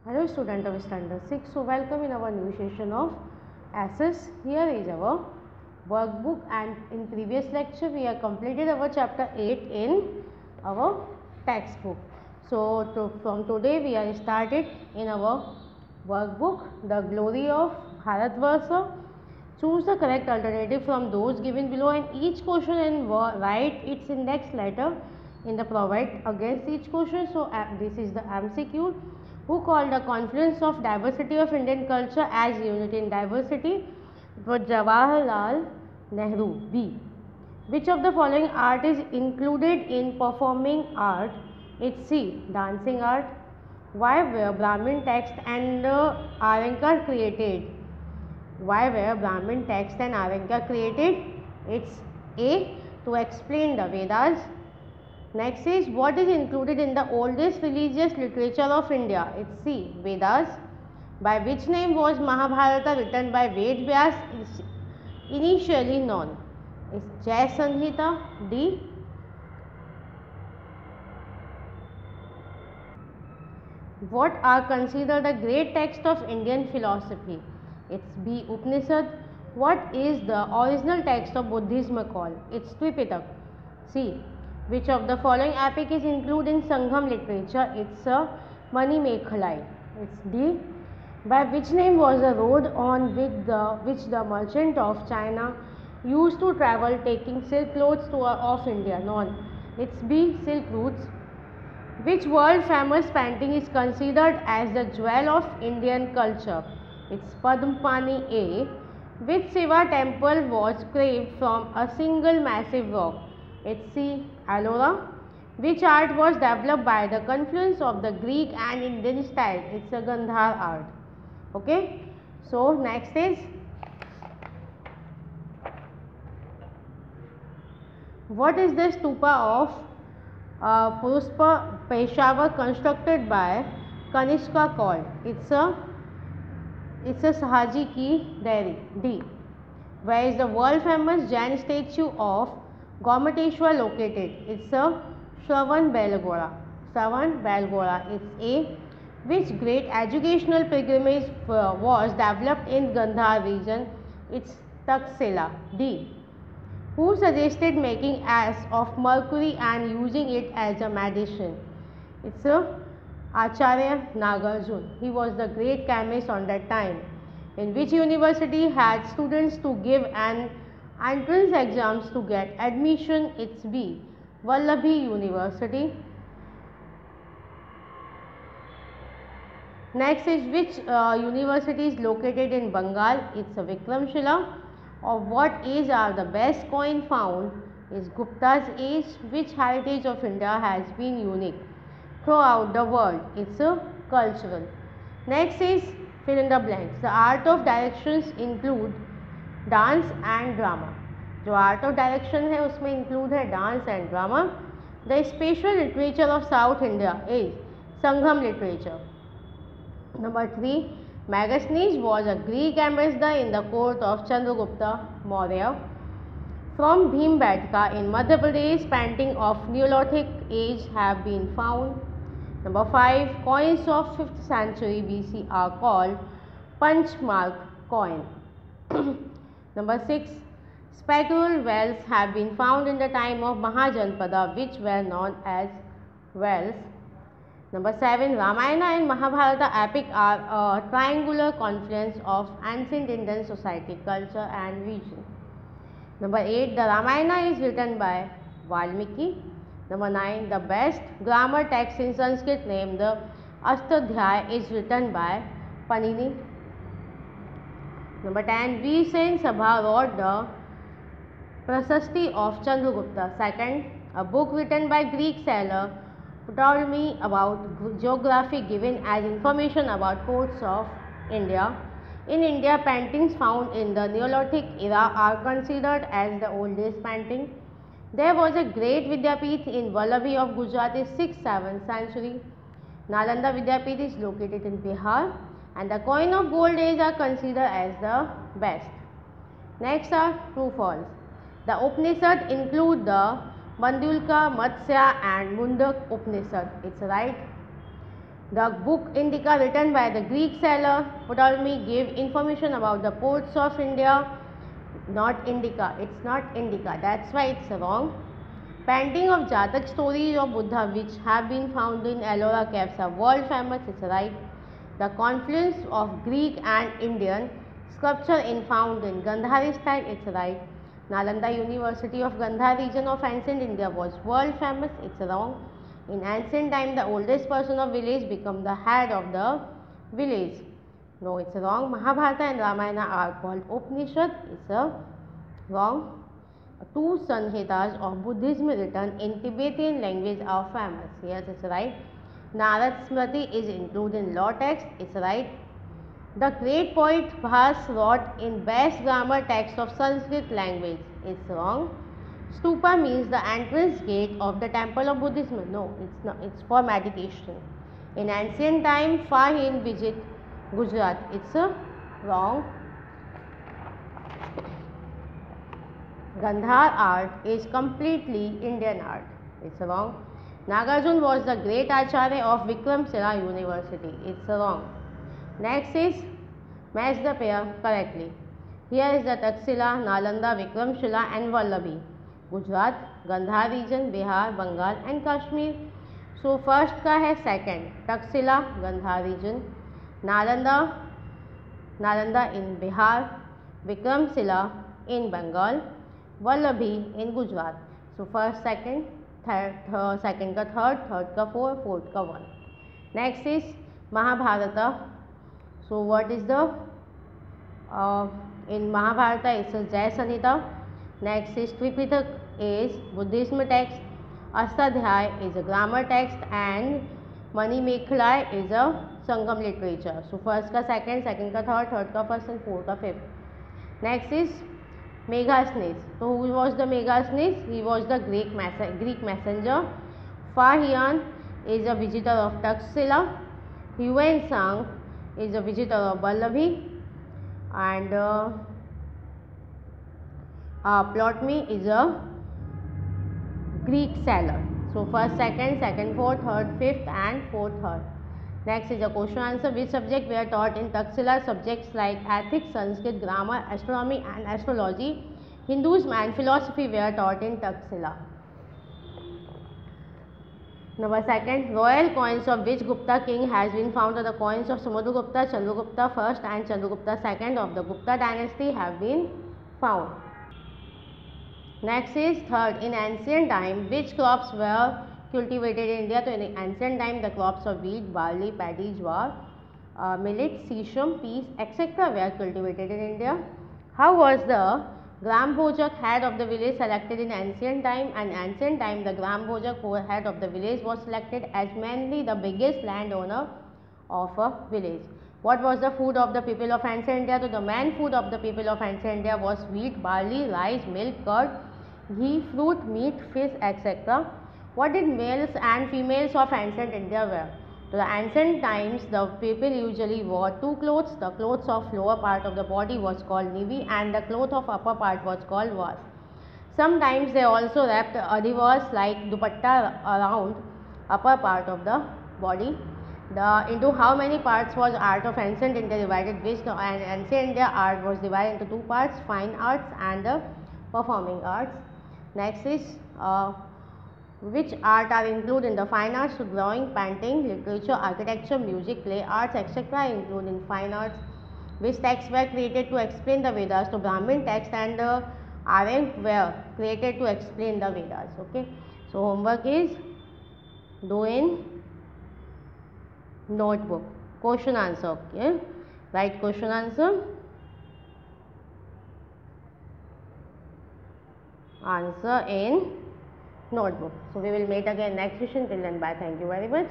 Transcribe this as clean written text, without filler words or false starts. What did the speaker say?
Hello student of standard 6, so welcome in our new session of SS. Here is our workbook, and in previous lecture we have completed our chapter 8 in our textbook. So from today we are started in our workbook, The Glory of Bharatvarsha. Choose the correct alternative from those given below, and each question and write its index letter in the provide against each question. So this is the MCQ. Who called the confluence of diversity of Indian culture as unity in diversity? It was Jawaharlal Nehru. B. Which of the following art is included in performing art? It's C. Dancing art. Why were Brahmin text and Aranka created? Why were Brahmin text and Aranka created? It's A. To explain the Vedas. Next is, what is included in the oldest religious literature of India? It's C. Vedas. By which name was Mahabharata written by Ved Vyas initially known? It's Jai Sanhita. D. What are considered the great text of Indian philosophy? It's B. Upanishad. What is the original text of Buddhism called? It's Tripitak. C. Which of the following epic is included in Sangham literature? It's Mani Mekhalai. It's D. By which name was the road on which the merchant of China used to travel taking silk clothes of India known? It's B. Silk routes. Which world famous painting is considered as the jewel of Indian culture? It's Padmpani. A. Which Shiva temple was carved from a single massive rock? It's C. Ellora. Which art was developed by the confluence of the Greek and Indian style? It's a Gandhar art. Okay. So next is, what is the stupa of Puspa Peshawar constructed by Kanishka called? It's a Sahaji Ki Dairy. D. Where is the world famous Jain statue of Gomateshwar located? It's a Shravan Belagora. It's A. Which great educational pilgrimage was developed in Gandhar region? It's Taxila. D. Who suggested making ash of mercury and using it as a medicine? It's a Acharya Nagarjuna. He was the great chemist on that time. In which university had students to give an entrance exams to get admission? It's B. Vallabhi University. Next is, which university is located in Bengal? It's a Vikramshila. Of what age are the best coin found? Is Gupta's age. Which heritage of India has been unique throughout the world? It's a cultural. Next is, fill in the blanks. The art of directions include dance and drama. जो art of direction है उसमें include है dance and drama. The special literature of south India is Sangam literature. Number 3, Megasthenes was a Greek ambassador in the court of Chandragupta Maurya. From Bhimbetka in Madhya Pradesh, painting of Neolithic age have been found. Number 5, coins of 5th century BC are called Punchmark coin. Number 6, spectral wells have been found in the time of Mahajanpada, which were known as wells. Number 7, Ramayana and Mahabharata epic are a triangular confluence of ancient Indian society, culture and vision. Number 8, the Ramayana is written by Valmiki. Number 9, the best grammar text in Sanskrit named the Astadhyaya is written by Panini. Number 10, Veesen Sabha wrote the Prasasti of Chandragupta II, a book written by Greek sailor Ptolemy about geography given as information about ports of India. In India, paintings found in the Neolithic era are considered as the oldest painting. There was a great Vidyapith in Vallabhi of Gujarat in 6th-7th century. Nalanda Vidyapith is located in Bihar, and the coin of gold age are considered as the best. Next are true false. The Upanishad include the Mandulka, Matsya and Mundak Upanishad. It's right. The book Indica, written by the Greek sailor Ptolemy, gave information about the ports of India. Not Indica, it's not Indica, that's why it's wrong. Painting of Jatak stories of Buddha, which have been found in Ellora caves, are world famous, it's right. The confluence of Greek and Indian sculpture found in Gandhari style, it's right. Nalanda University of Gandhar region of ancient India was world famous, it's wrong. In ancient time, the oldest person of village became the head of the village. No, it's wrong. Mahabharata and Ramayana are called Upanishad, it's wrong. Two Sanhitas of Buddhism written in Tibetan language are famous. Yes, it's right. Narad Smriti is included in law text. It's right. The great poet Bhas wrote in best grammar text of Sanskrit language. It's wrong. Stupa means the entrance gate of the temple of Buddhism. No, it's not. It's for meditation. In ancient time, Fahin visit Gujarat. It's wrong. Gandhar art is completely Indian art. It's wrong. Nagarjuna was the great Acharya of Vikramshila University. It's wrong. Next is match the pair correctly. Here is the Taxila, Nalanda, Vikramshila and Vallabhi. Gujarat, Gandhar region, Bihar, Bengal and Kashmir. So first का है second. Taxila, Gandhar region. Nalanda in Bihar. Vikramshila in Bengal. Vallabhi in Gujarat. So first, second, third, second का third, third का fourth का one. Next is Mahabharata. So what is the in Mahabharata it's a Jai Sanhita. Next is Tripitak is Buddhism text. Astadhyay is a grammar text and Mani Mekhalai is a Sangam literature. So first का second, second का third, third का first and fourth का fifth. Next is Megasthenes. So who was the Megasthenes? He was the Greek messenger. Fahian is a visitor of Taxila. Huan Sang is a visitor of Vallabhi. And Ptolemy is a Greek sailor. So first, second, second, fourth, third, fifth and fourth, third. Next is a question answer. Which subject were taught in Taxila? Subjects like ethics, Sanskrit, grammar, astronomy and astrology. Hinduism and philosophy were taught in Taxila. Number second, royal coins of which Gupta king has been found? The coins of Samudragupta, Chandragupta first and Chandragupta second of the Gupta dynasty have been found. Next is third, in ancient time, which crops were cultivated in India? So in ancient time, the crops of wheat, barley, paddy, jowar, millet, sesame, peas, etc. were cultivated in India. How was the Gram Bojak head of the village selected in ancient time? And ancient time, the Gram Bojak head of the village was selected as mainly the biggest landowner of a village. What was the food of the people of ancient India? So the main food of the people of ancient India was wheat, barley, rice, milk, curd, ghee, fruit, meat, fish, etc. What did males and females of ancient India wear? So the ancient times, the people usually wore two clothes. The clothes of lower part of the body was called nivi and the cloth of upper part was called vas. Sometimes they also wrapped adivas like dupatta around upper part of the body. Into how many parts was art of ancient India divided? Which ancient India art was divided into two parts, fine arts and performing arts. Next is which art are included in the fine arts? So drawing, painting, literature, architecture, music, play arts, etc. included in fine arts. Which texts were created to explain the Vedas? So Brahmin text and Aryan were created to explain the Vedas. Okay. So homework is do in notebook. Question answer. Okay. Write question answer. Answer in notebook. So we will meet again next session. Till then, bye. Thank you very much.